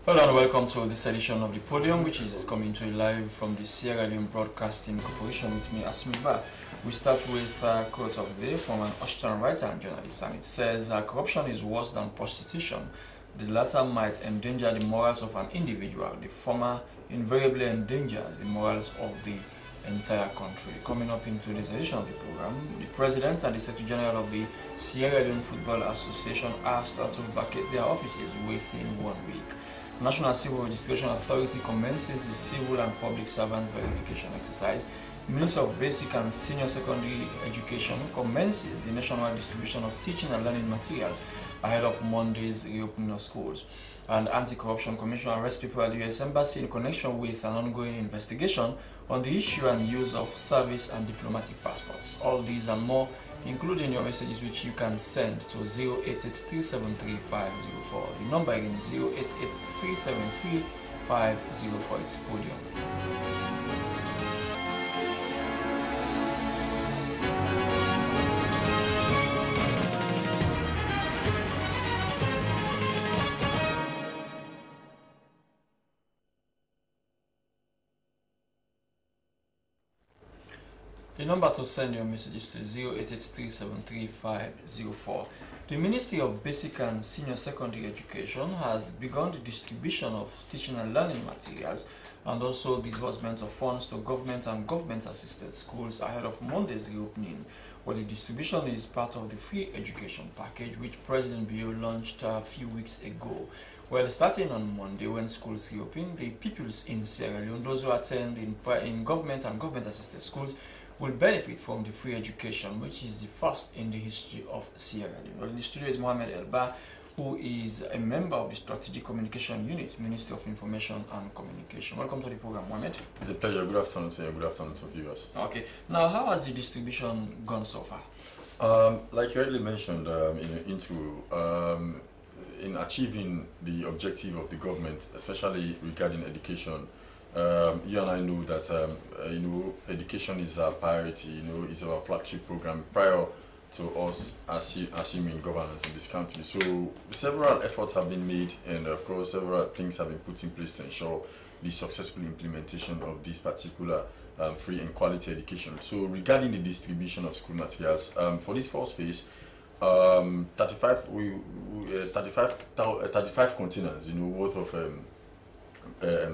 Hello and welcome to this edition of the Podium, which is coming to you live from the Sierra Leone Broadcasting Corporation with me, Asmiba. We start with a quote of the day from an Australian writer and journalist, and it says, corruption is worse than prostitution. The latter might endanger the morals of an individual. The former invariably endangers the morals of the entire country. Coming up in today's edition of the program, the President and the Secretary General of the Sierra Leone Football Association asked to vacate their offices within 1 week. National Civil Registration Authority commences the civil and public servant verification exercise. Ministry of Basic and Senior Secondary Education commences the nationwide distribution of teaching and learning materials ahead of Monday's reopening of schools. And Anti-Corruption Commission arrests people at the US Embassy in connection with an ongoing investigation on the issue and use of service and diplomatic passports. All these and more, including your messages, which you can send to 088373504. The number again is 088373504. It's Podium. The number to send your messages to 088373504. The Ministry of Basic and Senior Secondary Education has begun the distribution of teaching and learning materials and also disbursement of funds to government and government-assisted schools ahead of Monday's reopening, where the distribution is part of the free education package which President Bio launched a few weeks ago. Well, starting on Monday when schools reopen, the pupils in Sierra Leone, those who attend in government and government-assisted schools, will benefit from the free education, which is the first in the history of Sierra Leone. Well, in the studio is Mohamed Elba, who is a member of the Strategic Communication Unit, Ministry of Information and Communication. Welcome to the program, Mohamed. It's a pleasure. Good afternoon to you. Good afternoon to viewers. Okay. Now, how has the distribution gone so far? Like you already mentioned, in achieving the objective of the government, especially regarding education, you and I know that education is our priority. It's our flagship program prior to us assuming governance in this country. So several efforts have been made, and of course several things have been put in place to ensure the successful implementation of this particular free and quality education. So regarding the distribution of school materials, for this first phase, 35 containers, worth of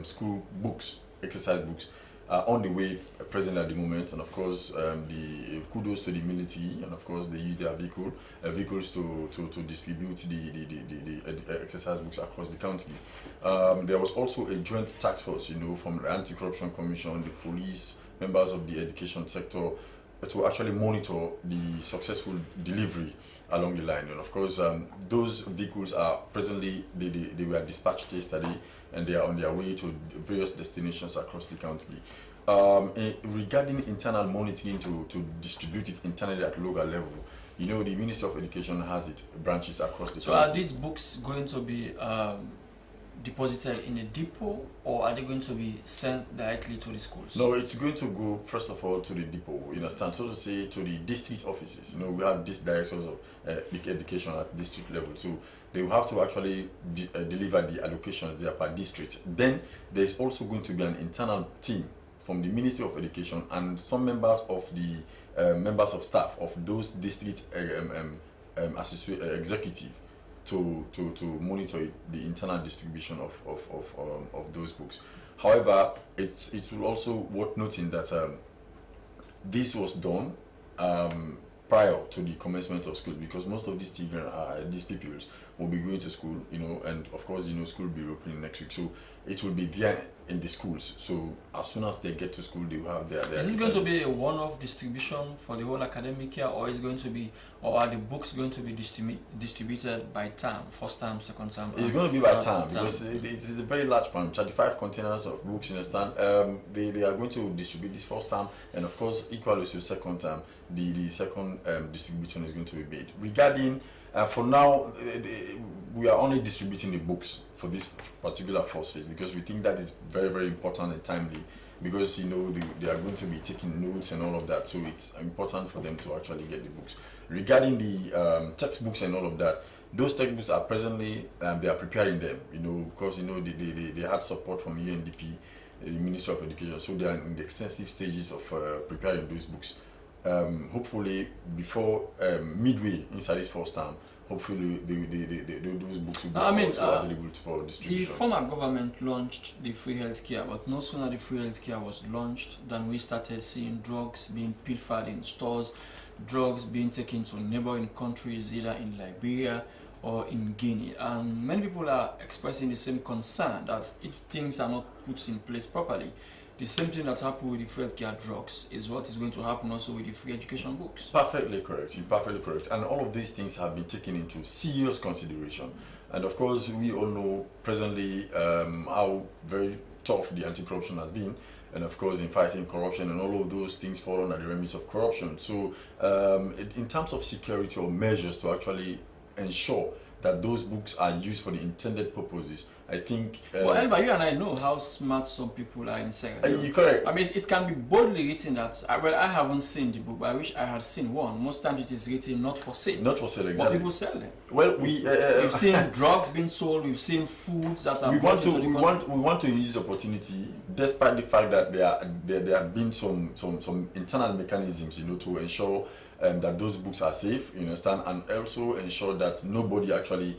school books, exercise books, on the way present at the moment. And of course, the kudos to the military, and of course they use their vehicles to distribute the exercise books across the country. There was also a joint task force, from the Anti-Corruption Commission, the police, members of the education sector, to actually monitor the successful delivery along the line. And of course, those vehicles are presently, they were dispatched yesterday, and they are on their way to various destinations across the country. Regarding internal monitoring to distribute it internally at local level, the Ministry of Education has its branches across the country. So are these books going to be deposited in a depot, or are they going to be sent directly to the schools? No, it's going to go first of all to the depot, so to say, to the district offices. We have these directors of education at district level, so they will have to actually deliver the allocations there per district. Then there's also going to be an internal team from the Ministry of Education and some members of the members of staff of those district executive to monitor the internal distribution of those books. However, it will also worth noting that this was done prior to the commencement of schools, because most of these children, these pupils, will be going to school, and of course, school will be opening next week, so it will be there in the schools. So as soon as they get to school, they will have their Is it going to be a one-off distribution for the whole academic year, or are the books going to be distributed by term, first term, second term? It's going to be by term, because it is a very large plan. 35 containers of books, They are going to distribute this first term, and of course, equally to second term, the second distribution is going to be made. Regarding for now, we are only distributing the books for this particular first phase, because we think that is very, very important and timely, because they are going to be taking notes and all of that, so it's important for them to actually get the books. Regarding the textbooks and all of that, Those textbooks are presently, they are preparing them, you know, because, you know, they had support from UNDP, the Ministry of Education, so they are in the extensive stages of preparing those books. Hopefully, before midway inside this first term, hopefully those books will be also available for distribution. The former government launched the free healthcare, but no sooner the free healthcare was launched than we started seeing drugs being pilfered in stores, drugs being taken to neighboring countries, either in Liberia or in Guinea. And many people are expressing the same concern that if things are not put in place properly, the same thing that happened with the free healthcare drugs is what is going to happen also with the free education books. Perfectly correct. You're perfectly correct. And all of these things have been taken into serious consideration. And of course, we all know presently how very tough the anti-corruption has been. And of course, in fighting corruption, and all of those things fall under the remit of corruption. So in terms of security or measures to actually ensure that those books are used for the intended purposes, I think... well, Elba, you and I know how smart some people are in second. You're correct. I mean, it can be boldly written that, well, I haven't seen the book, but I wish I had seen one. Most times it is written not for sale. Not for sale, exactly. But people sell them. Well, we've seen drugs being sold, we've seen foods that are we want to use opportunity, despite the fact that there have been some internal mechanisms, you know, to ensure that those books are safe, you understand, and also ensure that nobody actually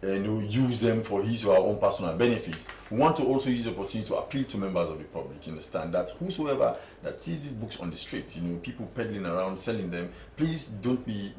use them for his or her own personal benefit. We want to also use the opportunity to appeal to members of the public, you understand, that whosoever that sees these books on the streets, you know, people peddling around selling them, please don't be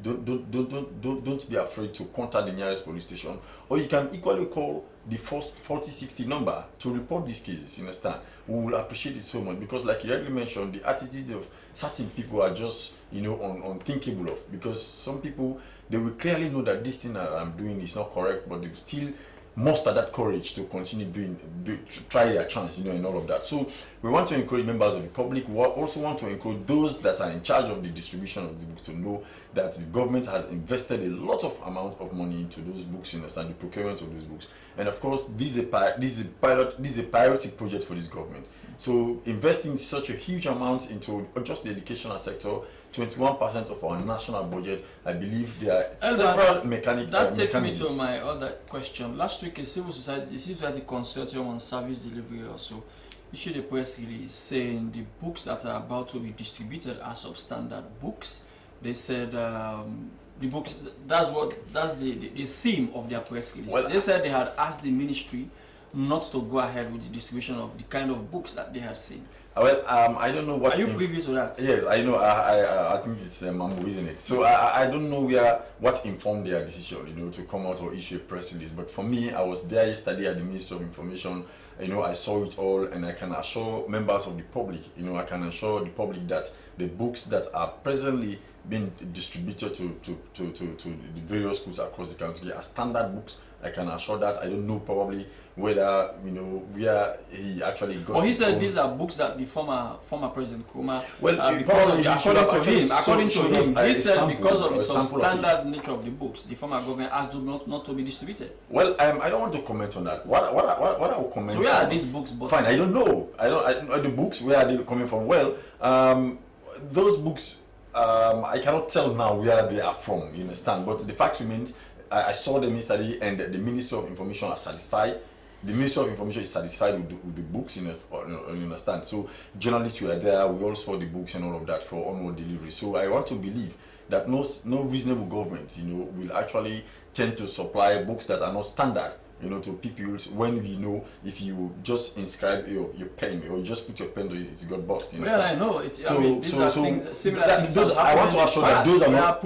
afraid to contact the nearest police station, or you can equally call the first 4060 number to report these cases, you understand. We will appreciate it so much, because like you already mentioned, the attitudes of certain people are just, you know, unthinkable of, because some people, they will clearly know that this thing that I'm doing is not correct, but they will still muster that courage to continue try their chance, you know, and all of that. So we want to encourage members of the public. We also want to encourage those that are in charge of the distribution of these books to know that the government has invested a lot of amount of money into those books, you understand, the procurement of those books. And of course, this is a priority project for this government. So investing such a huge amount into just the educational sector, 21% of our national budget, I believe there are several mechanisms. That takes me to my other question. Last week, a civil society consortium on service delivery also issued a press release saying the books that are about to be distributed are substandard books. They said the books, that's the theme of their press release. Well, they said they had asked the ministry not to go ahead with the distribution of the kind of books that they had seen. Well, I don't know what... Are you privy to that? Yes, I know. I think it's Mambo, isn't it? So I don't know what informed their decision, you know, to come out or issue a press release. But for me, I was there yesterday at the Ministry of Information. You know, I saw it all, and I can assure members of the public, you know, I can assure the public that the books that are presently being distributed to the various schools across the country are standard books. I can assure that. I don't know probably whether, you know, where he actually got. Well, he said these are books that the former President Kuma, well, according to him, he said because of the substandard nature of the books, the former government asked them not to be distributed. Well, I don't want to comment on that. What I will comment. So where are these books? Fine, I don't know. The books, where are they coming from? Well, those books, I cannot tell now where they are from. You understand? But the fact remains, I saw them yesterday, and the Ministry of Information are satisfied. The Ministry of Information is satisfied with the books, you understand. So journalists were there, we all saw the books and all of that for onward delivery. So I want to believe that no reasonable government, you know, will actually tend to supply books that are not standard, you know, to people, when we know if you just inscribe your pen or you just put your pen to it, it's got boxed. Well, I know. These are things, similar things. I want to assure that those are not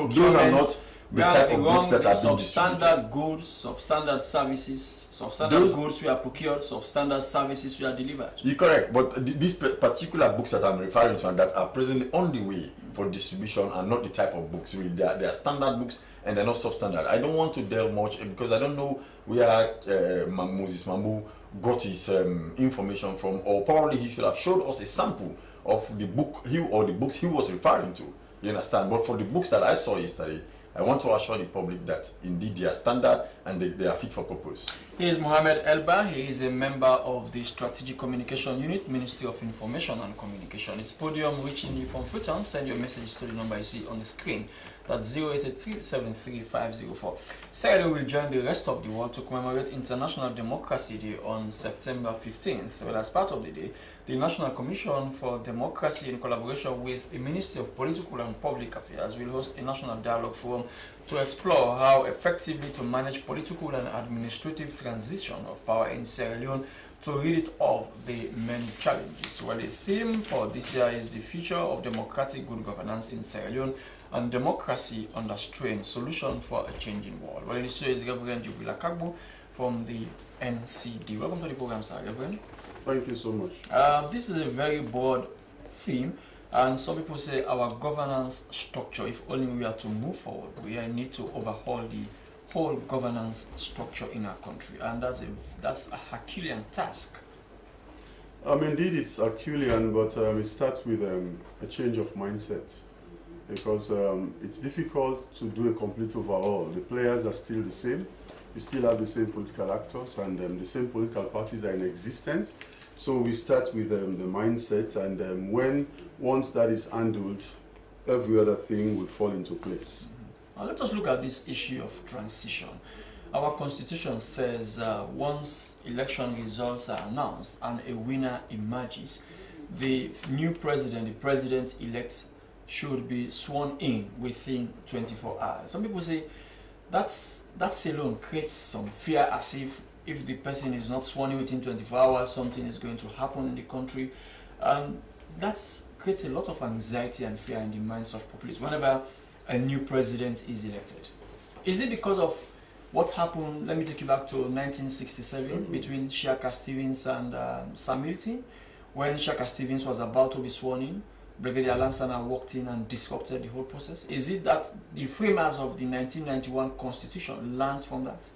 the type of books that are being substandard goods, substandard services, substandard goods we are procured, substandard services we are delivered. You're correct, but these particular books that I'm referring to and that are presently on the way for distribution are not the type of books. Really, they are standard books and they're not substandard. I don't want to delve much because I don't know where Moses Mambu got his information from, or probably he should have showed us a sample of the book the books he was referring to. You understand? But for the books that I saw yesterday, I want to assure the public that indeed they are standard and they are fit for purpose. He is Mohamed Elba. He is a member of the Strategic Communication Unit, Ministry of Information and Communication. It's Podium reaching you from Freetown. Send your message to the number you see on the screen. That's 0883-73504. Sierra Leone will join the rest of the world to commemorate International Democracy Day on September 15th. Well, as part of the day, the National Commission for Democracy, in collaboration with the Ministry of Political and Public Affairs, will host a national dialogue forum to explore how effectively to manage political and administrative transition of power in Sierra Leone to rid it of the many challenges. Well, the theme for this year is the future of democratic good governance in Sierra Leone and democracy under strain, solution for a changing world. Well, in the studio is Reverend Jubila Kagbo from the NCD. Welcome to the program, sir, Reverend. Thank you so much. This is a very broad theme, and some people say our governance structure, if only we are to move forward, we need to overhaul the whole governance structure in our country, and that's a Herculean task. Indeed, it's Herculean, but it starts with a change of mindset, because it's difficult to do a complete overhaul. The players are still the same. You still have the same political actors, and the same political parties are in existence. So we start with the mindset, and once that is handled, every other thing will fall into place. Now let us look at this issue of transition. Our constitution says once election results are announced and a winner emerges, the new president, the president-elect, should be sworn in within 24 hours. Some people say that alone creates some fear, as if the person is not sworn in within 24 hours, something is going to happen in the country. And that creates a lot of anxiety and fear in the minds of populace whenever a new president is elected. Is it because of what happened, let me take you back to 1967, between Shaka Stevens and Sam Milton, when Shaka Stevens was about to be sworn in? Brigadier Lansana walked in and disrupted the whole process. Is it that the framers of the 1991 Constitution learned from that?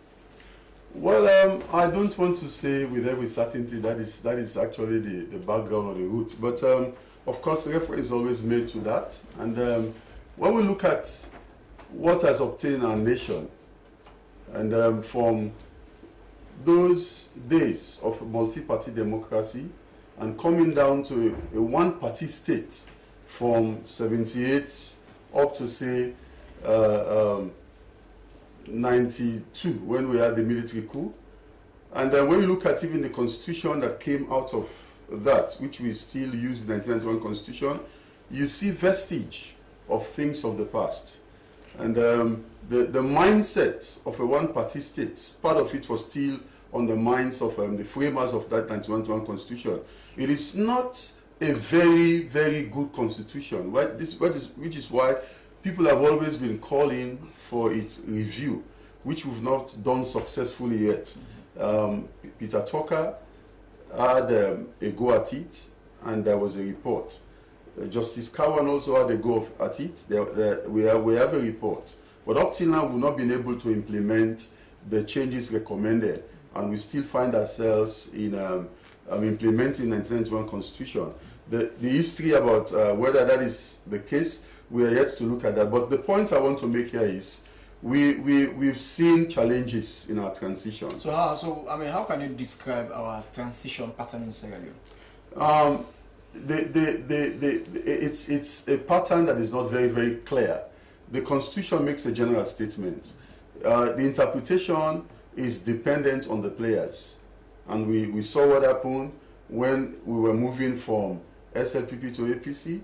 Well, I don't want to say with every certainty that is actually the background or the root, but of course reference is always made to that. And when we look at what has obtained our nation, and from those days of multi-party democracy and coming down to a one-party state from 78 up to, say, 92, when we had the military coup. And then when you look at even the constitution that came out of that, which we still use, the 1991 constitution, you see vestige of things of the past. And the mindset of a one-party state, part of it was still on the minds of the framers of that 1991 constitution. It is not a very, very good constitution, which is why people have always been calling for its review, which we've not done successfully yet. Peter Tucker had a go at it, and there was a report. Justice Cowan also had a go at it. We have a report. But up till now, we've not been able to implement the changes recommended, and we still find ourselves in implementing the 1991 Constitution. The history about whether that is the case, we are yet to look at that. But the point I want to make here is we've seen challenges in our transition. So how can you describe our transition pattern in Sierra Leone? It's a pattern that is not very, very clear. The Constitution makes a general statement. The interpretation is dependent on the players. And we saw what happened when we were moving from SLPP to APC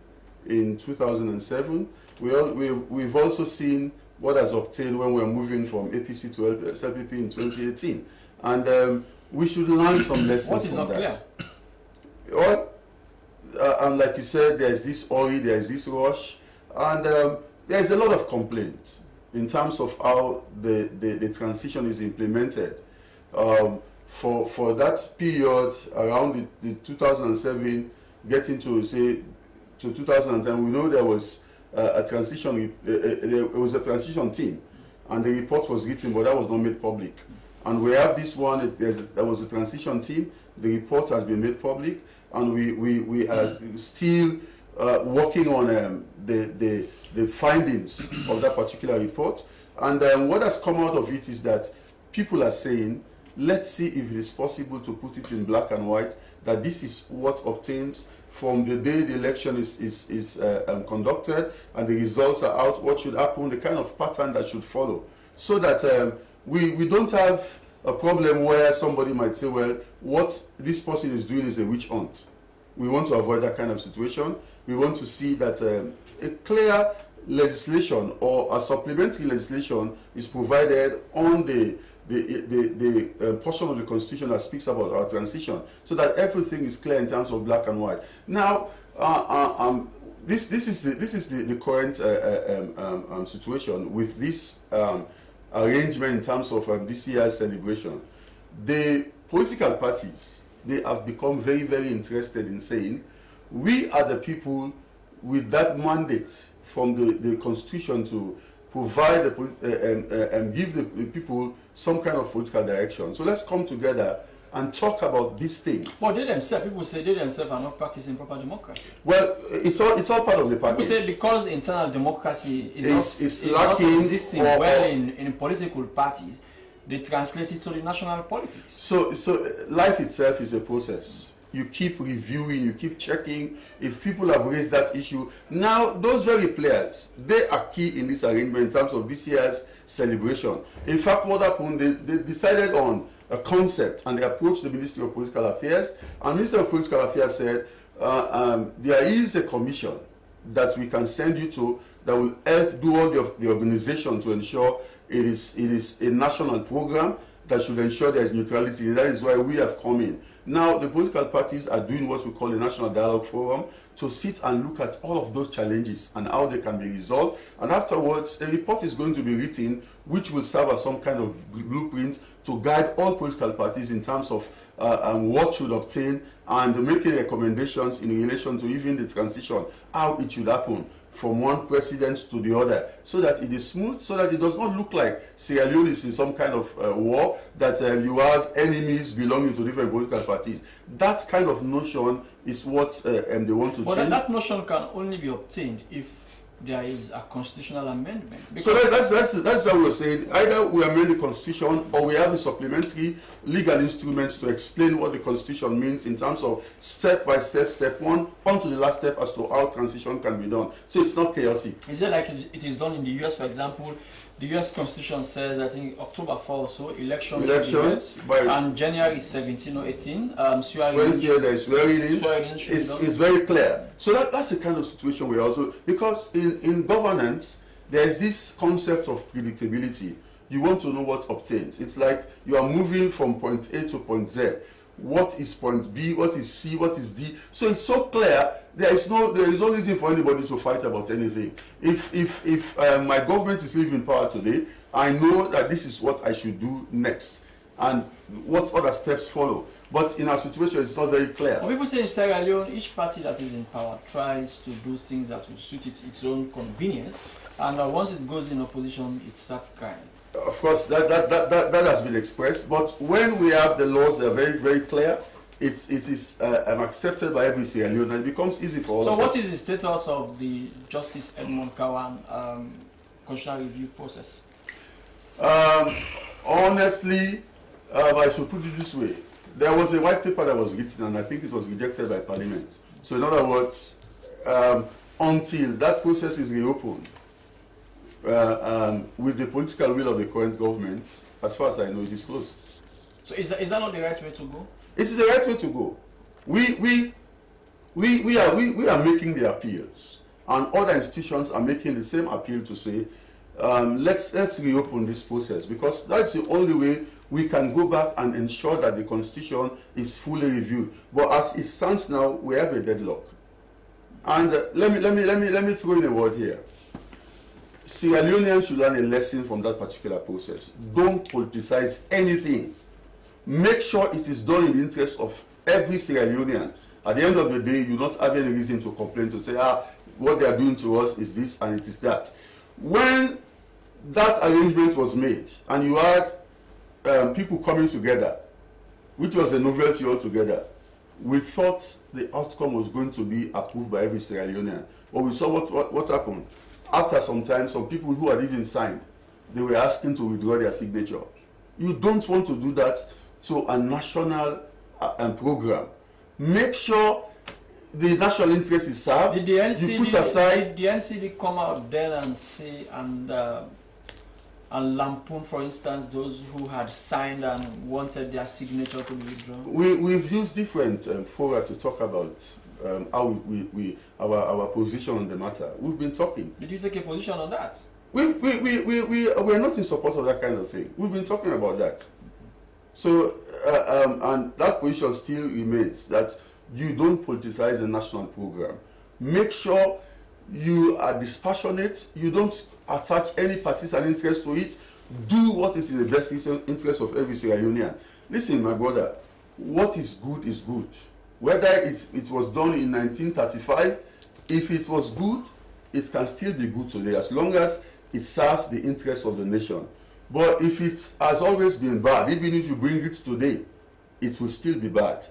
in 2007. We've also seen what has obtained when we're moving from APC to SLPP in 2018. And we should learn some lessons from that. Well, and like you said, there's this hurry, there's this rush, and there's a lot of complaints in terms of how the transition is implemented. For that period around the 2007, getting to say to 2010, we know there was a transition. There was a transition team, and the report was written, but that was not made public. And we have this one. There was a transition team. The report has been made public, and we are still working on the findings of that particular report. And what has come out of it is that people are saying let's see if it is possible to put it in black and white, that this is what obtains from the day the election is conducted and the results are out, what should happen, the kind of pattern that should follow, so that we don't have a problem where somebody might say, well, what this person is doing is a witch hunt. We want to avoid that kind of situation. We want to see that a clear legislation or a supplementary legislation is provided on the portion of the Constitution that speaks about our transition, so that everything is clear in terms of black and white. Now, this is the current situation with this arrangement in terms of this year's celebration. The political parties, they have become very, very interested in saying, we are the people with that mandate from the Constitution to provide and give the people some kind of political direction. So let's come together and talk about this thing. But they themselves, people say they themselves are not practicing proper democracy. Well, it's all part of the package. People say because internal democracy is lacking, not existing well in political parties, they translate it to the national politics. So life itself is a process. You keep reviewing, you keep checking if people have raised that issue. Now, those very players, they are key in this arrangement in terms of this year's celebration. In fact, what happened, they decided on a concept and they approached the Ministry of Political Affairs. And the Minister of Political Affairs said, there is a commission that we can send you to that will help do all the organization to ensure it is a national program that should ensure there is neutrality. And that is why we have come in. Now, the political parties are doing what we call a National Dialogue Forum to sit and look at all of those challenges and how they can be resolved. And afterwards, a report is going to be written which will serve as some kind of blueprint to guide all political parties in terms of what should obtain and making recommendations in relation to even the transition, how it should happen from one president to the other, so that it is smooth, so that it does not look like Sierra Leone is in some kind of war, that you have enemies belonging to different political parties. That kind of notion is what they want to change. But that notion can only be obtained if there is a constitutional amendment. So that's how we're saying, either we amend the Constitution or we have a supplementary legal instruments to explain what the Constitution means in terms of step by step, step one, on to the last step as to how transition can be done. So it's not chaotic. Is it like it is done in the US, for example? The US Constitution says, I think, October 4 or so, elections and January 17 or 18, 20th, there is swearing in. It's very clear. So that's the kind of situation we also, because in governance, there is this concept of predictability. You want to know what obtains. It's like you are moving from point A to point Z. What is point B, what is C, what is D? So it's so clear, there is no reason for anybody to fight about anything. If my government is leaving power today, I know that this is what I should do next and what other steps follow. But in our situation, it's not very clear. When people say in Sierra Leone, each party that is in power tries to do things that will suit its own convenience, and once it goes in opposition, it starts crying. Of course, that has been expressed, but when we have the laws that are very, very clear, it is accepted by every Sierra Leone, and it becomes easy for all of us. So what is the status of the Justice Edmund Kawan constitutional review process? Honestly, I should put it this way. There was a white paper that was written, and I think it was rejected by Parliament. So in other words, until that process is reopened, with the political will of the current government, as far as I know, it is closed. So is that not the right way to go? It is the right way to go. We are making the appeals, and other institutions are making the same appeal to say, let's reopen this process, because that's the only way we can go back and ensure that the Constitution is fully reviewed. But as it stands now, we have a deadlock. And let me throw in a word here. Sierra Leoneans should learn a lesson from that particular process. Don't politicize anything. Make sure it is done in the interest of every Sierra Leonean. At the end of the day, you not have any reason to complain, to say, what they are doing to us is this and it is that. When that arrangement was made and you had people coming together, which was a novelty altogether, we thought the outcome was going to be approved by every Sierra Leonean. But we saw what happened. After some time, some people who had even signed, they were asking to withdraw their signature. You don't want to do that to a national program. Make sure the national interest is served. Did the NCD, you put aside. did the NCD come out then and say and lampoon, for instance, those who had signed and wanted their signature to be withdrawn? We've used different fora to talk about how our position on the matter. We've been talking. Did you take a position on that? We're not in support of that kind of thing. We've been talking about that. So, and that position still remains, that you don't politicize the national program. Make sure you are dispassionate, you don't attach any partisan interest to it. Do what is in the best interest of every Sierra Leonean. Listen, my brother, what is good is good. Whether it was done in 1935, if it was good, it can still be good today, as long as it serves the interests of the nation. But if it has always been bad, even if you bring it today, it will still be bad.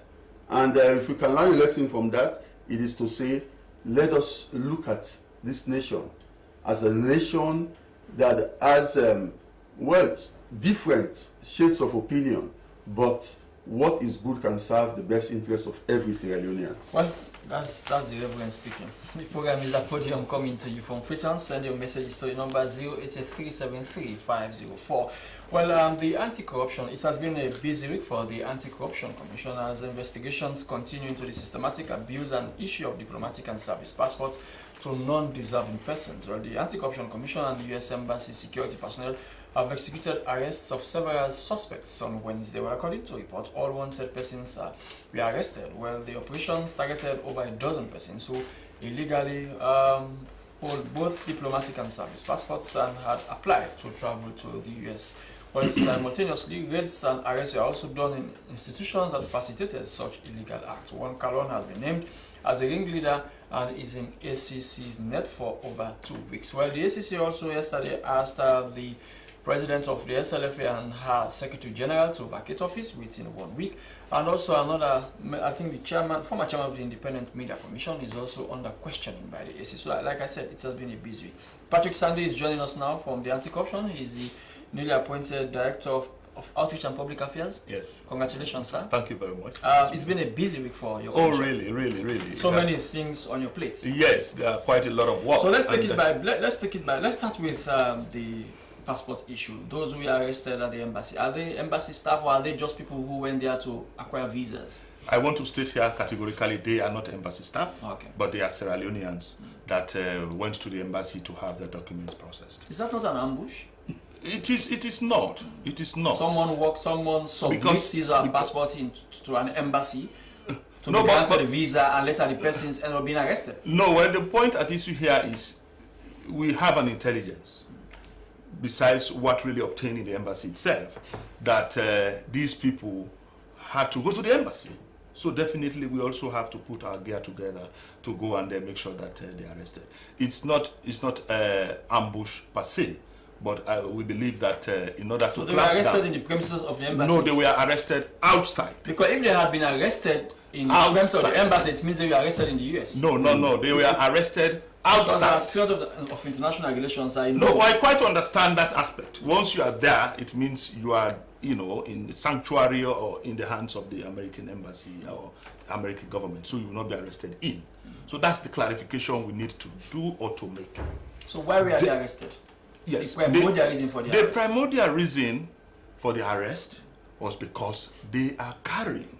And if we can learn a lesson from that, it is to say, let us look at this nation as a nation that has, different shades of opinion, but what is good can serve the best interest of every Sierra Leonean. Well, that's the Reverend speaking. The program is a podium coming to you from Freetown. Send your messages to the number 083733504. Well, the anti-corruption, it has been a busy week for the Anti-Corruption Commission as investigations continue into the systematic abuse and issue of diplomatic and service passports to non-deserving persons. Well, the Anti-Corruption Commission and the U.S. Embassy security personnel have executed arrests of several suspects on Wednesday. Well, according to report, all wanted persons were arrested. Well, the operations targeted over a dozen persons who illegally hold both diplomatic and service passports and had applied to travel to the U.S. Well, simultaneously, raids and arrests were also done in institutions that facilitated such illegal acts. One Kalon has been named as a ringleader and is in ACC's net for over 2 weeks. Well, the ACC also yesterday asked the President of the SLFA and her Secretary General to vacate office within 1 week. And also another, I think the former chairman of the Independent Media Commission is also under questioning by the ACC. So like I said, it has been a busy week. Patrick Sandy is joining us now from the Anti-Corruption. He's the newly appointed Director of Outreach and Public Affairs. Yes. Congratulations, sir. Thank you very much. It's been a busy week for your Oh, commission. really. So many things on your plate. Yes, there are quite a lot of work. So let's take it by. Let's start with the passport issue. Those who are arrested at the embassy, are they embassy staff or are they just people who went there to acquire visas? I want to state here categorically, they are not embassy staff, Okay. but they are Sierra Leoneans that went to the embassy to have their documents processed. Is that not an ambush? It is not. It is not. Someone submits his passport to an embassy to be granted a visa, and later the persons end up being arrested. No, well, the point at issue here is we have an intelligence, besides what really obtained in the embassy itself, that these people had to go to the embassy. So definitely we also have to put our gear together to go and make sure that they are arrested. It's not ambush per se, but we believe that in order to they were arrested in the premises of the embassy? No, they were arrested outside. Because if they had been arrested in the premises of the embassy, it means they were arrested in the US. No, they were arrested outside. Because of international regulations, I know. No, I quite understand that aspect. Once you are there, it means you are, in the sanctuary or in the hands of the American embassy or American government, so you will not be arrested in. So that's the clarification we need to do or to make. So why were they arrested? Yes. The primordial reason for the arrest? The primordial reason for the arrest was because they are carrying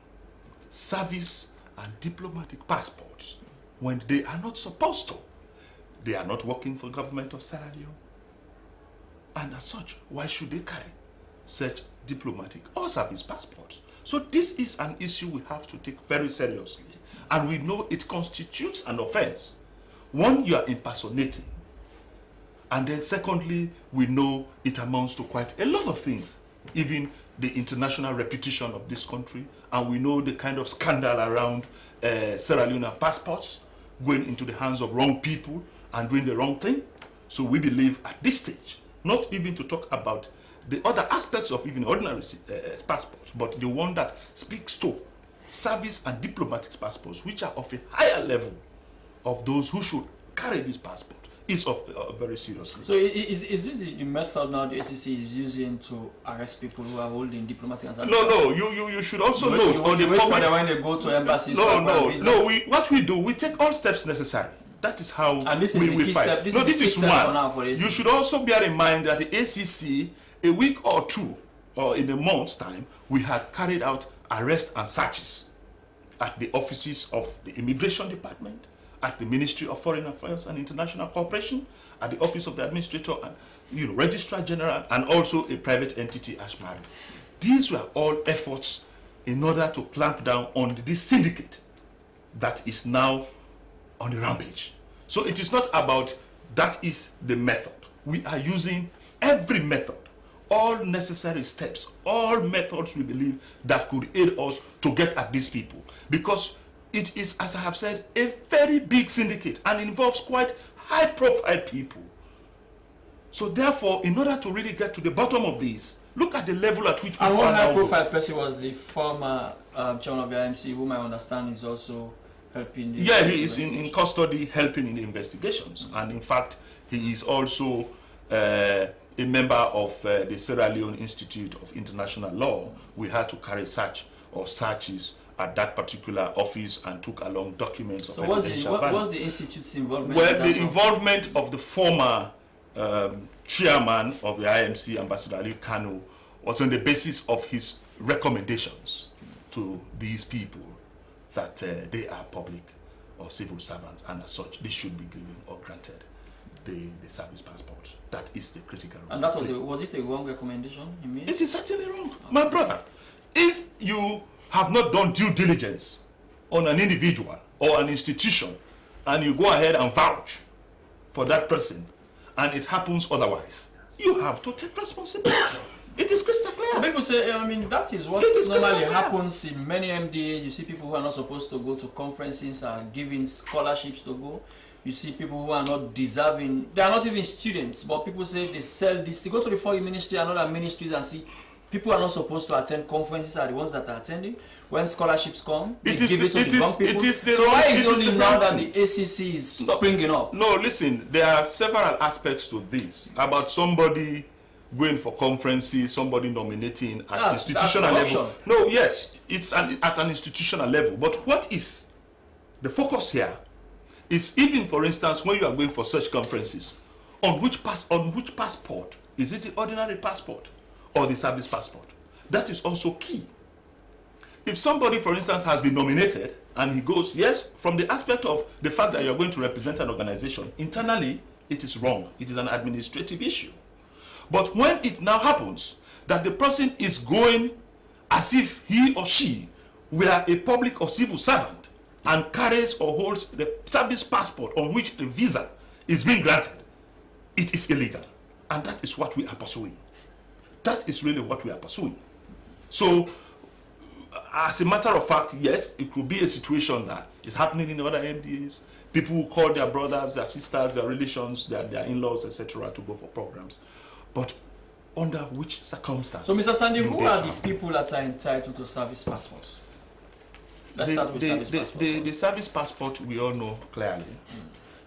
service and diplomatic passports when they are not supposed to. They are not working for the government of Sierra Leone. And as such, why should they carry such diplomatic or service passports? So this is an issue we have to take very seriously. And we know it constitutes an offense. One, you are impersonating. And then secondly, we know it amounts to quite a lot of things. Even the international reputation of this country. And we know the kind of scandal around Sierra Leone passports going into the hands of wrong people and doing the wrong thing. So we believe at this stage, not even to talk about the other aspects of even ordinary passports, but the one that speaks to service and diplomatic passports, which are of a higher level of those who should carry this passport. is of very serious. So is this the method now the ACC is using to arrest people who are holding diplomatic and No, you should also note on the public when they go to embassies. No. What we do, we take all steps necessary. That is how and this is we fight. This is one. You should also bear in mind that the ACC, a week or two, or in a month's time, we had carried out arrests and searches at the offices of the Immigration Department, at the Ministry of Foreign Affairs and International Cooperation, at the Office of the Administrator and Registrar General, and also a private entity, Ashmari. These were all efforts in order to clamp down on this syndicate that is now on the rampage. So it is not about that is the method. We are using every method, all necessary steps, all methods we believe that could aid us to get at these people. Because it is, as I have said, a very big syndicate and involves quite high-profile people. So therefore, in order to really get to the bottom of this, look at the level at which people and one are high-profile person was the former chairman of the IMC, whom I understand is also helping. Yeah, he is in custody, helping in the investigations. And in fact, he is also a member of the Sierra Leone Institute of International Law. We had to carry searches at that particular office and took along documents of evidential value. What's the institute's involvement? Well, the involvement of the former chairman of the IMC, Ambassador Ali Kano, was on the basis of his recommendations to these people that they are public or civil servants, and as such, they should be given or granted the service passport. That is the critical. And that was it a wrong recommendation he made? It is certainly wrong, my brother. If you have not done due diligence on an individual or an institution, and you go ahead and vouch for that person, and it happens otherwise, you have to take responsibility. It is crystal clear. People say, I mean, that is what normally happens in many MDAs. You see people who are not supposed to go to conferences are given scholarships to go. You see people who are not deserving. They are not even students, but people say they sell this. They go to the foreign ministry and other ministries and see people are not supposed to attend conferences are the ones that are attending. When scholarships come, they give it to the wrong people. So why is it only now that the ACC is springing up? No, listen, there are several aspects to this. About somebody going for conferences, somebody nominating at institutional level. No, yes, it's at an institutional level. But what is the focus here is, even for instance, when you are going for such conferences, on which passport? Is it the ordinary passport or the service passport? That is also key. If somebody, for instance, has been nominated and he goes, yes, from the aspect of the fact that you're going to represent an organization, internally it is wrong. It is an administrative issue. But when it now happens that the person is going as if he or she were a public or civil servant and carries or holds the service passport on which the visa is being granted, it is illegal. And that is what we are pursuing. That is really what we are pursuing. So, as a matter of fact, yes, it could be a situation that is happening in other MDAs. People who call their brothers, their sisters, their relations, their in-laws, etc. to go for programs. But under which circumstances? So, Mr. Sandy, who are the people that are entitled to service passports? Let's start with service passports. The service passport, we all know clearly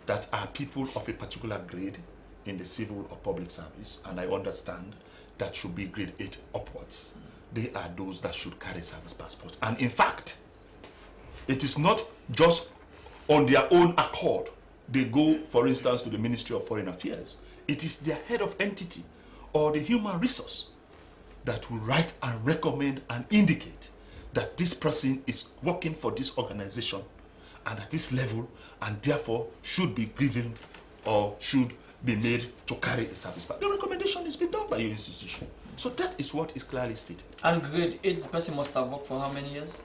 that are people of a particular grade in the civil or public service, and I understand that should be grade 8 upwards. They are those that should carry service passports. And in fact, it is not just on their own accord. They go, for instance, to the Ministry of Foreign Affairs. It is their head of entity or the human resource that will write and recommend and indicate that this person is working for this organization and at this level, and therefore should be given or should be made to carry a service passport. The recommendation is being done by your institution. So that is what is clearly stated. And grade 8, the person must have worked for how many years?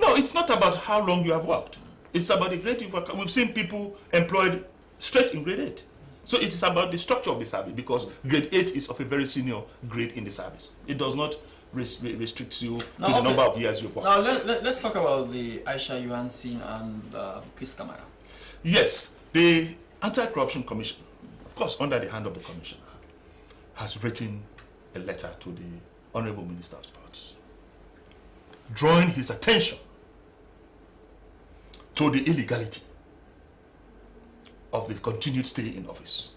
No, it's not about how long you have worked. It's about the grade you've worked. We've seen people employed straight in grade 8. So it is about the structure of the service, because grade 8 is of a very senior grade in the service. It does not restrict you to the number of years you've worked. Now let's talk about the Aisha Johansen and Chris Kamara. Yes, the Anti-Corruption Commission, of course under the hand of the Commissioner, has written a letter to the Honorable Minister of Sports, drawing his attention to the illegality of the continued stay in office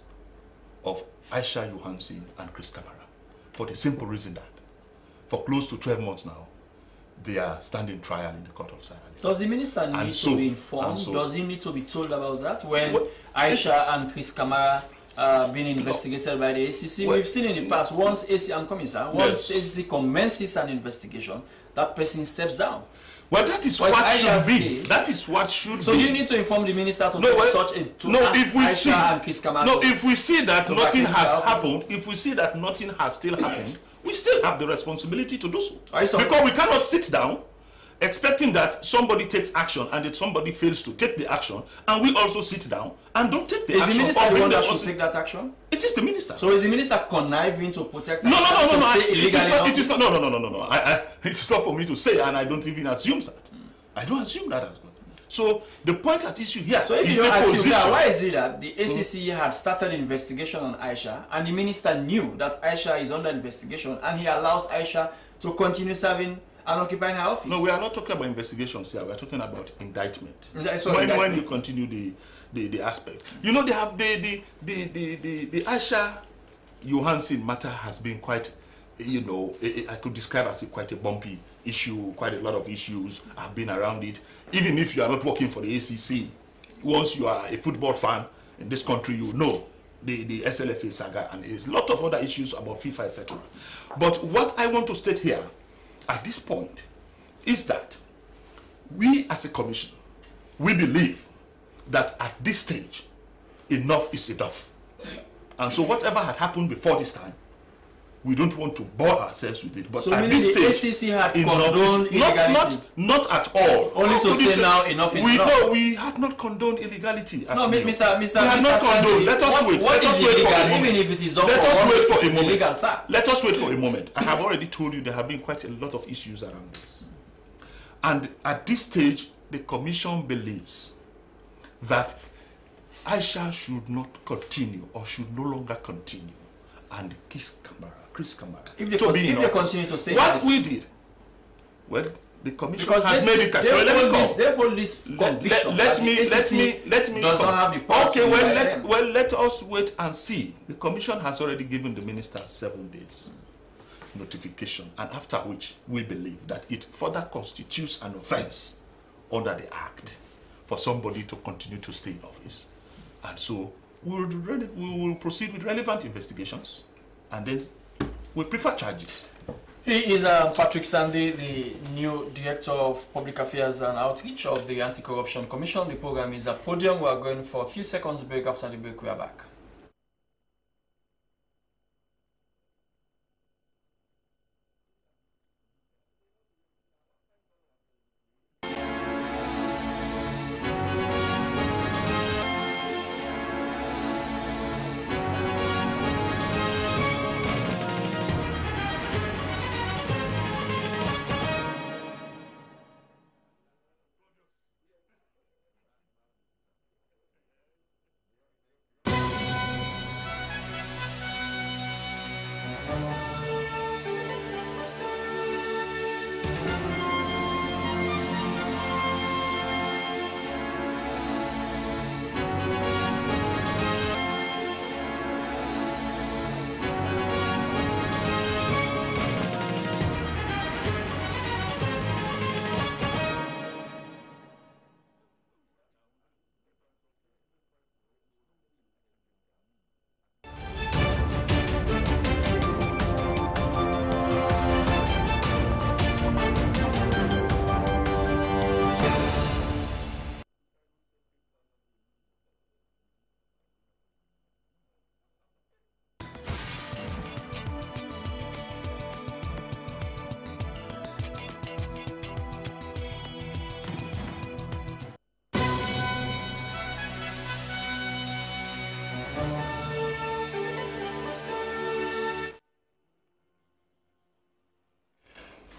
of Aisha Johansen and Chris Kamara, for the simple reason that for close to 12 months now, they are standing trial in the court of Sierra Leone. Does the minister need to be informed? Does he need to be told about that when Aisha and Chris Kamara being investigated by the ACC? We've seen in the past, once ACC commences an investigation, that person steps down. Well, that is what should be. That is what should be. So you need to inform the minister to take such a if we see, and Chris Kamara. No, if we see that nothing has happened, if we see that nothing has still happened, we still have the responsibility to do so. Because we cannot sit down expecting that somebody takes action and that somebody fails to take the action, and we also sit down and don't take the action. Is the minister the one that should take that action? It is the minister. So is the minister conniving to protect? No. It is not. No. It is not for me to say, and I don't even assume that. I don't assume that as well. So the point at issue here. So if you don't assume that, why is it that the ACC had started an investigation on Aisha, and the minister knew that Aisha is under investigation, and he allows Aisha to continue serving and occupying her office? No, we are not talking about investigations here. We are talking about indictment. Indictment. When you continue the aspect, you know, they have the Aisha Johansen matter has been quite, you know, I could describe as quite a bumpy issue. Quite a lot of issues have been around it. Even if you are not working for the ACC, once you are a football fan in this country, you know the SLFA saga, and there's a lot of other issues about FIFA, etc. But what I want to state here at this point is that we as a commission, we believe that at this stage, enough is enough. And so whatever had happened before this time, we don't want to bore ourselves with it. But so at this the stage, ACC had condoned illegality? Not at all. Only to say now enough is enough. No, we had not condoned illegality. No, Mr. We had not condoned. Let us wait. What is illegal? Even if it is done let us wait for a moment. Illegal, sir. Let us wait for a moment. I have already told you there have been quite a lot of issues around this. And at this stage, the commission believes that Aisha should not continue or should no longer continue, and Chris Kamara if they continue to say what we did, well, the commission has made it clear. They hold this conviction. Let me does not have the power. Okay, let us wait and see. The commission has already given the minister 7 days notification, and after which we believe that it further constitutes an offense under the act for somebody to continue to stay in office. And so we will proceed with relevant investigations, and then we prefer charges. He is Patrick Sandy, the new Director of Public Affairs and Outreach of the Anti-Corruption Commission. The program is a Podium. We are going for a few seconds break. After the break, we are back.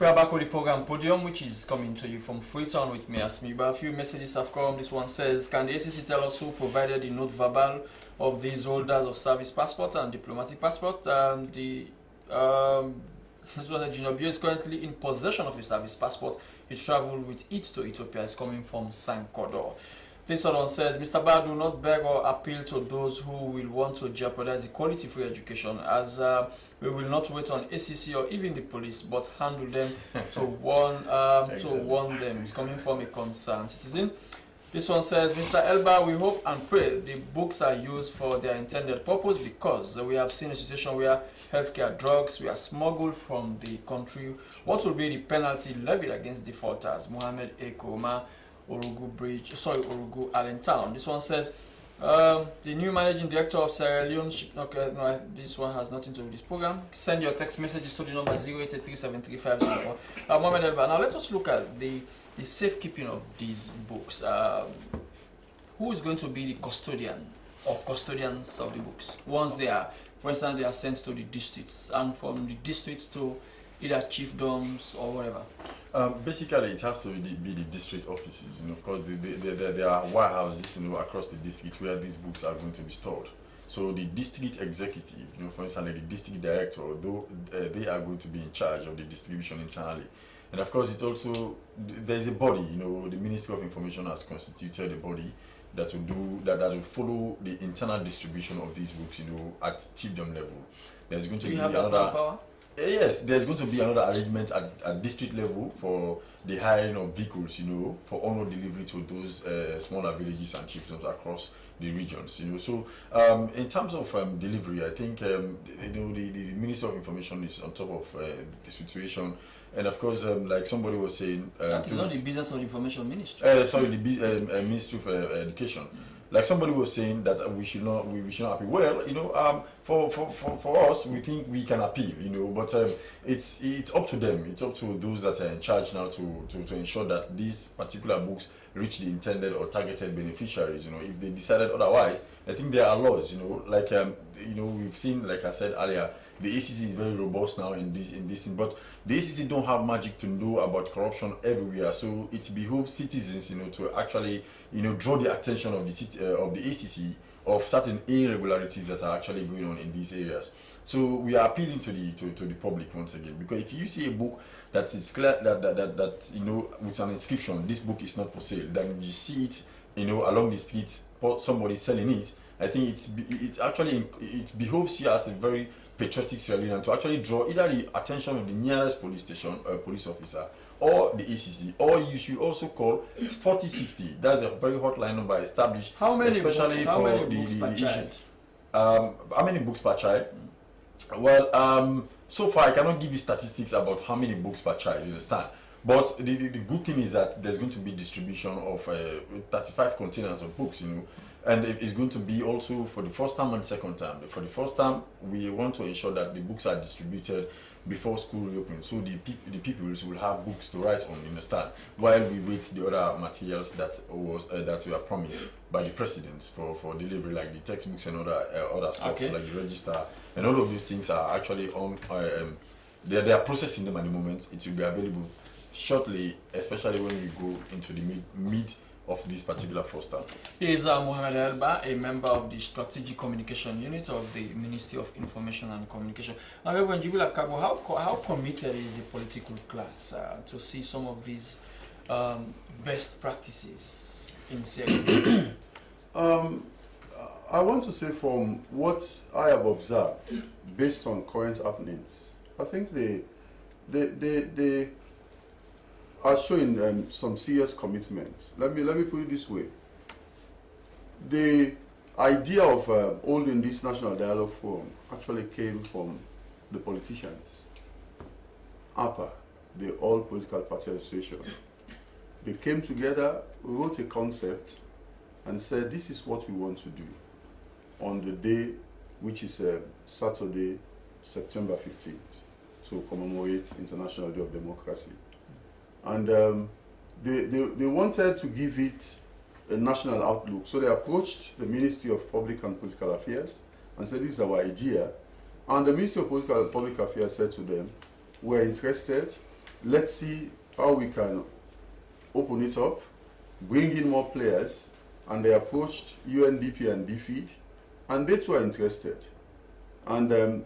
We are back with the program Podium, which is coming to you from Freetown with me, Asmiba. A few messages have come. This one says, can the ACC tell us who provided the note verbal of these holders of service passport and diplomatic passport? This was a Ginobio is currently in possession of a service passport. He traveled with it to Ethiopia. It's coming from Sankodor. This other one says, Mr. Ba, do not beg or appeal to those who will want to jeopardize the quality free education, as we will not wait on ACC or even the police, but handle them to warn them. It's coming from a concerned citizen. This one says, Mr. Elba, we hope and pray the books are used for their intended purpose, because we have seen a situation where healthcare drugs were smuggled from the country. What will be the penalty levied against defaulters? Mohammed Ekoma, Orugu Allentown. This one says, the new managing director of Sierra Leone, okay, no, this one has nothing to do with this program. Send your text messages to the number 0883735504. Mohammed Elba, now let us look at the safekeeping of these books. Who is going to be the custodian or custodians of the books once they are, for instance, they are sent to the districts, and from the districts to either chiefdoms or whatever? Basically, it has to be the district offices. Of course, there are warehouses, across the district where these books are going to be stored. So the district executive, for instance, like the district director, though they are going to be in charge of the distribution internally. And of course, it also, there is a body, the Ministry of Information has constituted a body that will do that will follow the internal distribution of these books, at chiefdom level. There's going to be another power? Yes, there's going to be another arrangement at district level for the hiring of vehicles, for honor delivery to those smaller villages and chiefdoms across the regions, So in terms of delivery, I think the Ministry of Information is on top of the situation. And of course, like somebody was saying, that is not the business of the Information Ministry. Sorry, the Ministry of Education. Like somebody was saying that we should not appeal. Well, for us, we think we can appeal, but it's up to them. It's up to those that are in charge now to ensure that these particular books reach the intended or targeted beneficiaries. If they decided otherwise, I think there are laws. Like we've seen, like I said earlier, the ACC is very robust now in this thing, but the ACC don't have magic to know about corruption everywhere. So it behooves citizens, to actually, draw the attention of the ACC of certain irregularities that are actually going on in these areas. So we are appealing to the public once again, because if you see a book that is clear that with an inscription, this book is not for sale, then you see it, along the streets, somebody selling it. I think it behoves you as a very patriotic Sierra Leonean to actually draw either the attention of the nearest police station or police officer or the ACC, or you should also call 4060. That's a very hotline number established. How many especially books? How for many books per child? How many books per child? Well, so far I cannot give you statistics about how many books per child, you understand? But the good thing is that there's going to be distribution of 35 containers of books, and it's going to be also for the first time and second time. For the first time, we want to ensure that the books are distributed before school reopens, so the pupils will have books to write on, you understand, while we wait the other materials that were promised by the president for delivery, like the textbooks and other stuff, okay, like the register, and all of these things are actually on. They are processing them at the moment. It will be available shortly, especially when we go into the mid of this particular first term. He is Mohammed Elba, a member of the Strategic Communication Unit of the Ministry of Information and Communication. However, Njibila Kabo, how committed is the political class to see some of these best practices in Sierra Leone? I want to say, from what I have observed, based on current happenings, I think they are showing some serious commitment. Let me put it this way: the idea of holding this National Dialogue Forum actually came from the politicians. APA, the All Political Party Association, they came together, wrote a concept, and said, this is what we want to do on the day, which is Saturday, September 15th, to commemorate International Day of Democracy. And they wanted to give it a national outlook. So they approached the Ministry of Public and Political Affairs and said, this is our idea. And the Ministry of Public Affairs said to them, we're interested. Let's see how we can open it up, bring in more players. And they approached UNDP and DFID, and they too are interested. And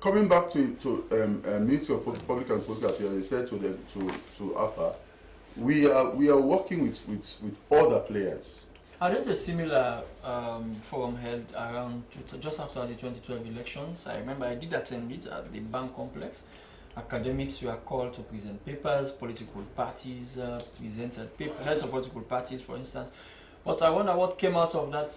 coming back to Ministry of Public and Political Affairs, they said to them, to APA, we are working with other players. I did a similar forum held around just after the 2012 elections. I remember I did attend it at the bank complex. Academics were called to present papers, political parties presented papers, heads of political parties, for instance. But I wonder what came out of that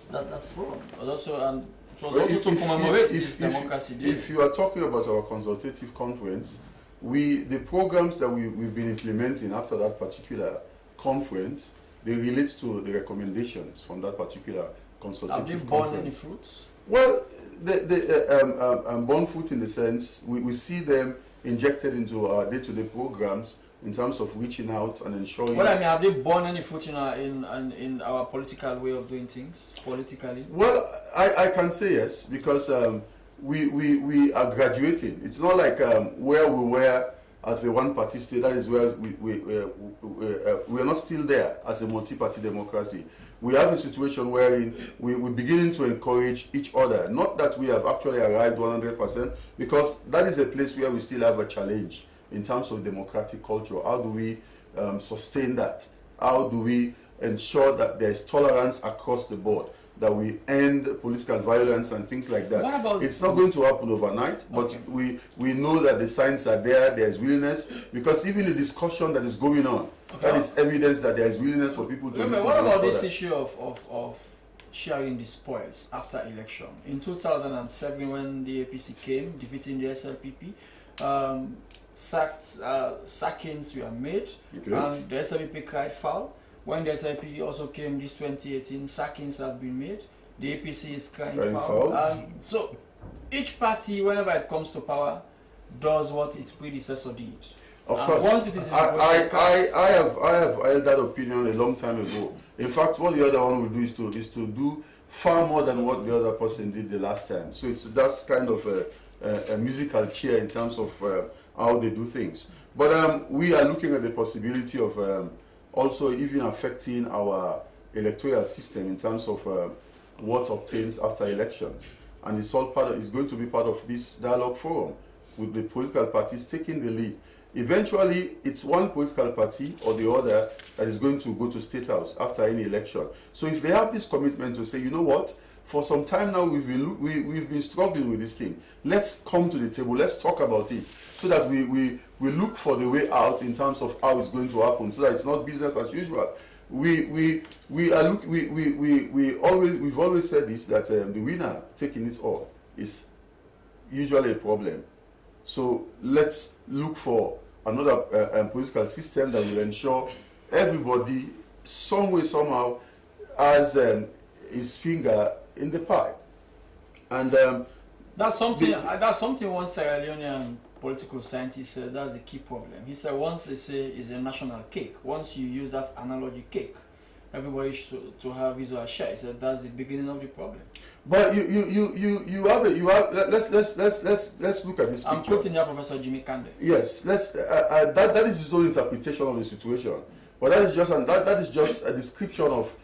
forum. It was also to commemorate this democracy day. If you are talking about our consultative conference, the programs that we've been implementing after that particular conference, they relate to the recommendations from that particular consultative conference. Have they borne any fruits? Well, they borne fruit in the sense we see them injected into our day-to-day programs in terms of reaching out and ensuring. Well, I mean, have they borne any fruit in our political way of doing things politically? Well, I can say yes, because we are graduating. It's not like where we were as a one-party state. That is where we are not still there as a multi-party democracy. We have a situation wherein we're beginning to encourage each other. Not that we have actually arrived 100%, because that is a place where we still have a challenge in terms of democratic culture. How do we sustain that? How do we ensure that there is tolerance across the board, that we end political violence and things like that? What about it's not going to happen overnight, but we know that the signs are there is willingness, because even the discussion that is going on, that is evidence that there is willingness for people to listen. What about this issue of sharing the spoils after election? In 2007, when the APC came, defeating the SLPP, sackings were made, and the SLPP cried foul. When the SLPP also came this 2018, sackings have been made. The APC is crying foul. So each party, whenever it comes to power, does what its predecessor did. Of course, once it is I have held that opinion a long time ago. In fact, what the other one will do is to do far more than what the other person did the last time. So that's kind of a musical chair in terms of how they do things. But we are looking at the possibility of also even affecting our electoral system in terms of what obtains after elections, and it's going to be part of this dialogue forum, with the political parties taking the lead. Eventually, it's one political party or the other that is going to go to State House after any election. So if they have this commitment to say, you know what, for some time now we've been struggling with this thing, let's come to the table, let's talk about it, so that we look for the way out in terms of how it's going to happen, so that it's not business as usual. We've always said this, that the winner taking it all is usually a problem. So let's look for another political system that will ensure everybody, some way, somehow, has his finger in the pie. And that's something one Sierra Leonean political scientist said. That's the key problem. He said once they say it's a national cake, once you use that analogy cake, everybody should to have his or her share. He said that's the beginning of the problem. But let's look at this picture. I'm quoting here Professor Jimmy Kande. Yes, that is his own interpretation of the situation. But that is just a description of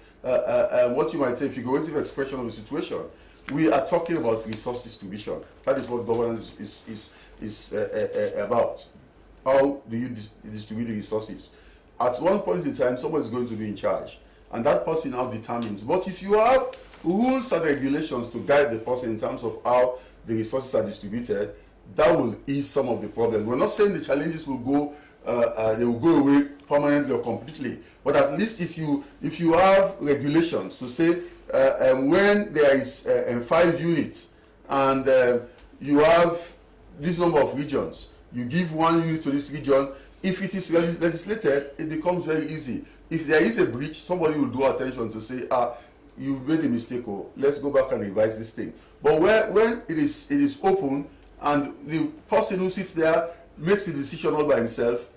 what you might say figurative expression of the situation. We are talking about resource distribution. That is what governance is about. How do you distribute the resources? At one point in time, someone is going to be in charge, and that person now determines. But if you have rules and regulations to guide the person in terms of how the resources are distributed, that will ease some of the problems. We're not saying the challenges will go they will go away permanently or completely, but at least if you have regulations to say when there is 5 units and you have this number of regions, you give 1 unit to this region. If it is legislated, it becomes very easy. If there is a breach, somebody will draw attention to say, you've made a mistake, or let's go back and revise this thing. But when it is open and the person who sits there makes a decision all by himself,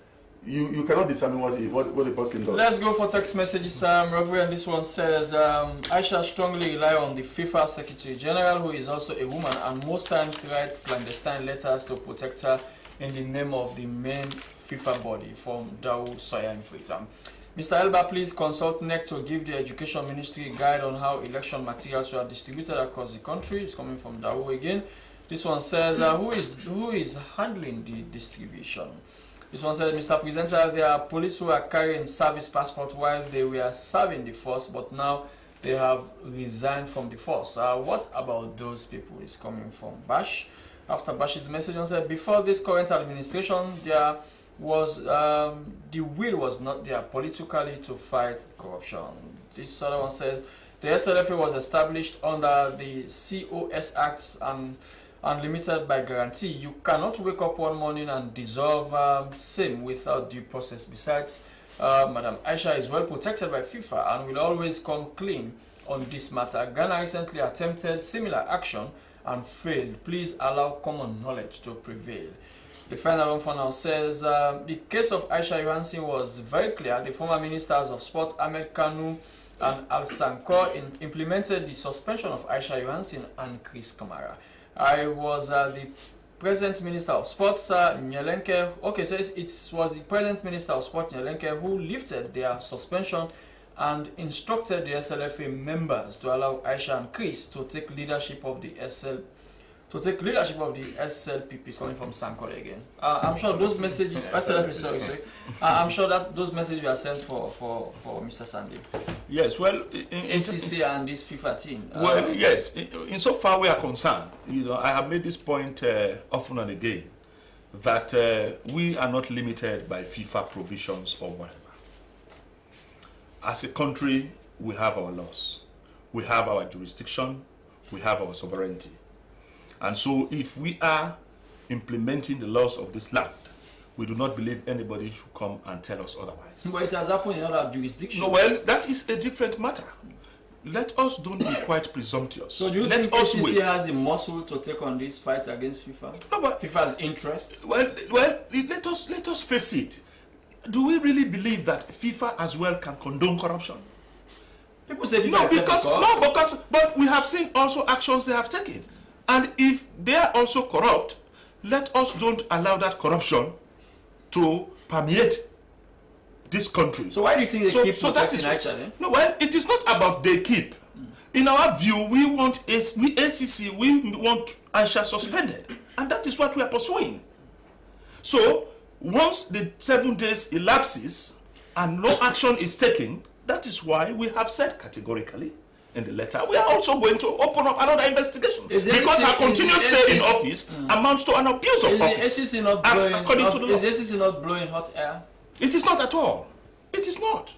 you cannot determine what the person does. Let's go for text messages, Reverend. This one says, I shall strongly rely on the FIFA Secretary General, who is also a woman, and most times writes clandestine letters to protect her in the name of the main FIFA body, from Dawu Soya in Freetown. Mr. Elba, please consult NEC to give the Education Ministry a guide on how election materials were distributed across the country. It's coming from Dawu again. This one says, who is handling the distribution? This one says, Mr. Presenter, there are police who are carrying service passport while they were serving the force, but now they have resigned from the force. What about those people? Is coming from Bash. After Bash's message, on said, before this current administration, there was the will was not there politically to fight corruption. This other one says, the SLFA was established under the COS Act and limited by guarantee. You cannot wake up one morning and dissolve same without due process. Besides, Madam Aisha is well protected by FIFA and will always come clean on this matter. Ghana recently attempted similar action and failed. Please allow common knowledge to prevail. The final one for now says, the case of Aisha Johansen was very clear. The former ministers of sports, Ahmed Kanu and Al Sankor, implemented the suspension of Aisha Johansen and Chris Kamara. I was the present Minister of Sports, Nyelenke. Okay, so it was the present Minister of Sports, Nyelenke, who lifted their suspension and instructed the SLFA members to allow Aisha and Chris to take leadership of the SLPP. Is coming from Sankor again. I'm sure those messages, SLFA, sorry. I'm sure that those messages were sent for Mr. Sandy. Yes, well, NCC and this FIFA team. Well, yes. In so far we are concerned, I have made this point often and again that we are not limited by FIFA provisions or whatever. As a country, we have our laws, we have our jurisdiction, we have our sovereignty. And so if we are implementing the laws of this land, we do not believe anybody should come and tell us otherwise. But it has happened in other jurisdictions. No, well, that is a different matter. Let us don't be quite presumptuous. So do you think ACC has the muscle to take on this fight against FIFA? No, but FIFA's interest? Well, let us face it. Do we really believe that FIFA as well can condone corruption? People say FIFA but we have seen also actions they have taken. And if they are also corrupt, let us don't allow that corruption to permeate this country. So why do you think they keep protecting Aisha then? No, well, it is not about they keep. In our view, we want ACC, we want Aisha suspended. And that is what we are pursuing. So, once the 7 days elapses and no action is taken, that is why we have said categorically in the letter, we are also going to open up another investigation. Because her continuous stay in office amounts to an abuse of office. Is ACC not blowing hot air? It is not at all. It is not.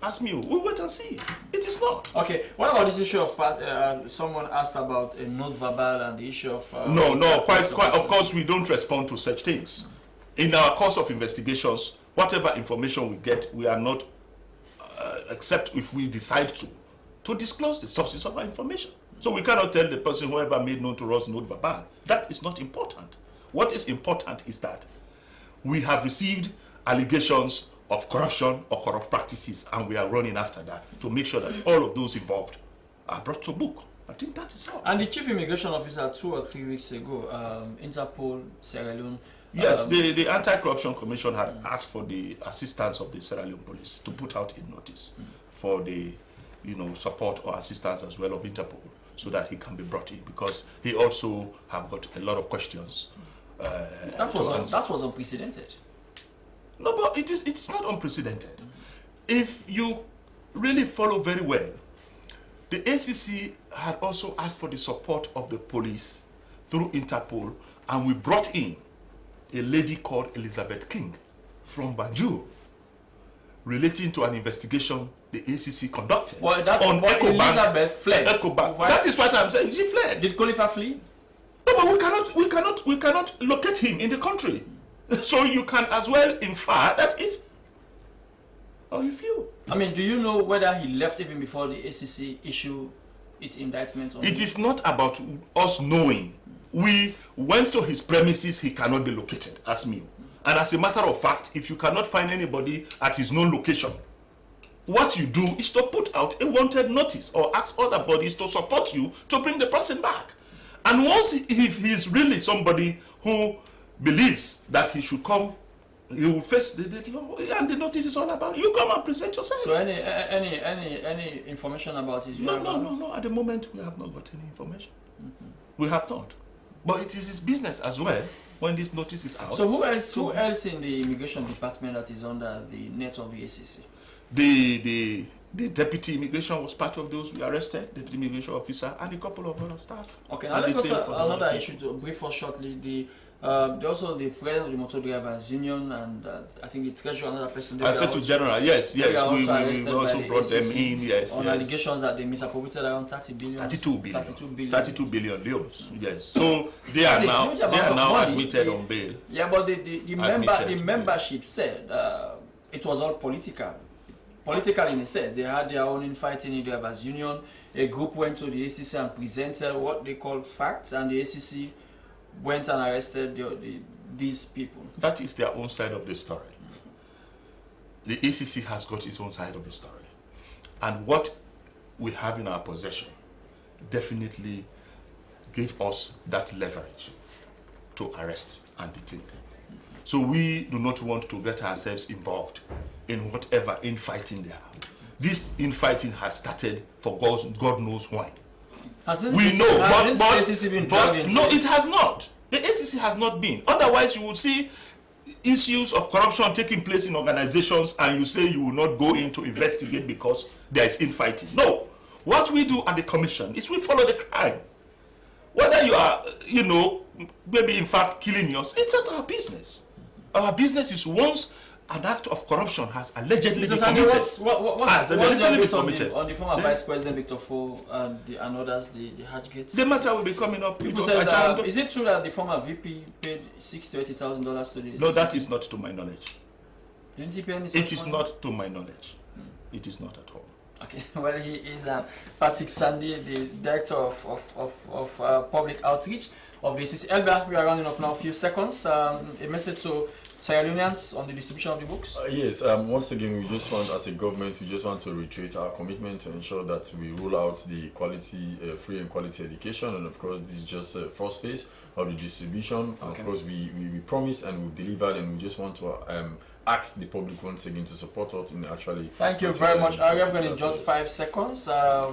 Ask me, we'll wait and see. It is not. Okay, what about this issue of, someone asked about a note verbal and the issue of... Of course we don't respond to such things. In our course of investigations, whatever information we get, we are not, except if we decide to disclose the sources of our information. So we cannot tell the person whoever made known to us note verbal. That is not important. What is important is that we have received allegations of corruption or corrupt practices, and we are running after that to make sure that all of those involved are brought to book. I think that is all. And the chief immigration officer 2 or 3 weeks ago, Interpol, Sierra Leone. Yes, the Anti-Corruption Commission had asked for the assistance of the Sierra Leone police to put out a notice for the support or assistance as well of Interpol, so that he can be brought in, because he also have got a lot of questions. That was unprecedented. No, but it is not unprecedented. If you really follow very well, the ACC had also asked for the support of the police through Interpol, and we brought in a lady called Elizabeth King from Banjul, relating to an investigation the ACC conducted on Ecobank. Elizabeth fled. That is what I'm saying. She fled. Did Khalifa flee? No, but we cannot locate him in the country. So you can as well infer that he flew. I mean, do you know whether he left even before the ACC issued its indictment? It is not about us knowing. We went to his premises. He cannot be located. Ask me. And as a matter of fact, if you cannot find anybody at his known location, what you do is to put out a wanted notice or ask other bodies to support you to bring the person back. And once if he is really somebody who believes that he should come, he will face the law, and the notice is all about you. Come and present yourself. So any information about his No. At the moment, we have not got any information. We have not. But it is his business as well when this notice is out. So who else in the immigration department that is under the net of the ACC? The deputy immigration was part of those we arrested, the immigration officer, and a couple of other staff. Okay, now let's go to another issue to brief us shortly. Also the president of the Motor Drivers Union and I think the treasurer, another person. I said to General, yes, we also brought them in, yes. On allegations that they misappropriated around 30 billion. 32 billion euros, yes. So they are now admitted on bail. Yeah, but the membership said it was all political. Political in a sense. They had their own infighting in the Drivers Union. A group went to the ACC and presented what they call facts, and the ACC went and arrested these people. That is their own side of the story. The ACC has got its own side of the story. And what we have in our possession definitely gave us that leverage to arrest and detain them. So we do not want to get ourselves involved in whatever infighting there. This infighting has started for God knows when. We know, but no, it has not. The ACC has not been. Otherwise, you will see issues of corruption taking place in organizations and you say you will not go in to investigate because there is infighting. No. What we do at the commission is we follow the crime. Whether you are, maybe in fact killing yours, it's not our business. Our business is once an act of corruption has allegedly been committed. What's your view on the former Vice President Victor Fo and others, the Hatchgates? The matter will be coming up. People said that, is it true that the former VP paid $60,000 to $80,000 to the... No, that is not to my knowledge. Didn't he pay any? It is not to my knowledge. It is not at all. Okay, well, he is Patrick Sandy, the Director of Public Outreach of the ACC. Elba, we are running up now a few seconds. A message to Sierra Leoneans on the distribution of the books? Yes, once again, we just want, as a government, we just want to reiterate our commitment to ensure that we roll out the quality, free and quality education. And of course, this is just the first phase of the distribution. And of course, we promised and we delivered, and we just want to ask the public once again to support us in actually... Thank you very much. I have in just 5 seconds. The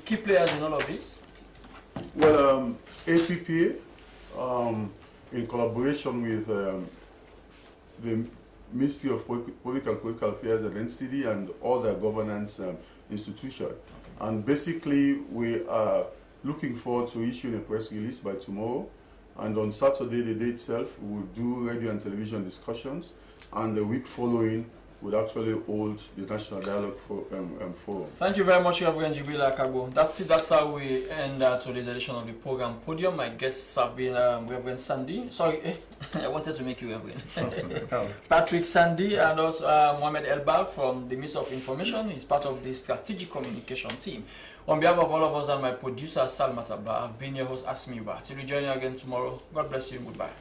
key players in all of this? Well, APPA, in collaboration with the Ministry of Public and Political Affairs and NCD and other governance institutions. And basically, we are looking forward to issuing a press release by tomorrow. And on Saturday, the day itself, we will do radio and television discussions. And the week following, would actually hold the National Dialogue Forum. Thank you very much, Reverend Jibril Akago. That's it. That's how we end today's edition of the program Podium. My guests have been Reverend Sandy. Sorry, I wanted to make you Reverend. Patrick Sandy and also Mohamed Elbal from the Ministry of Information. He's part of the Strategic Communication team. On behalf of all of us and my producer, Sal Mataba, I've been your host, Asmiba. Till we join you again tomorrow. God bless you. Goodbye.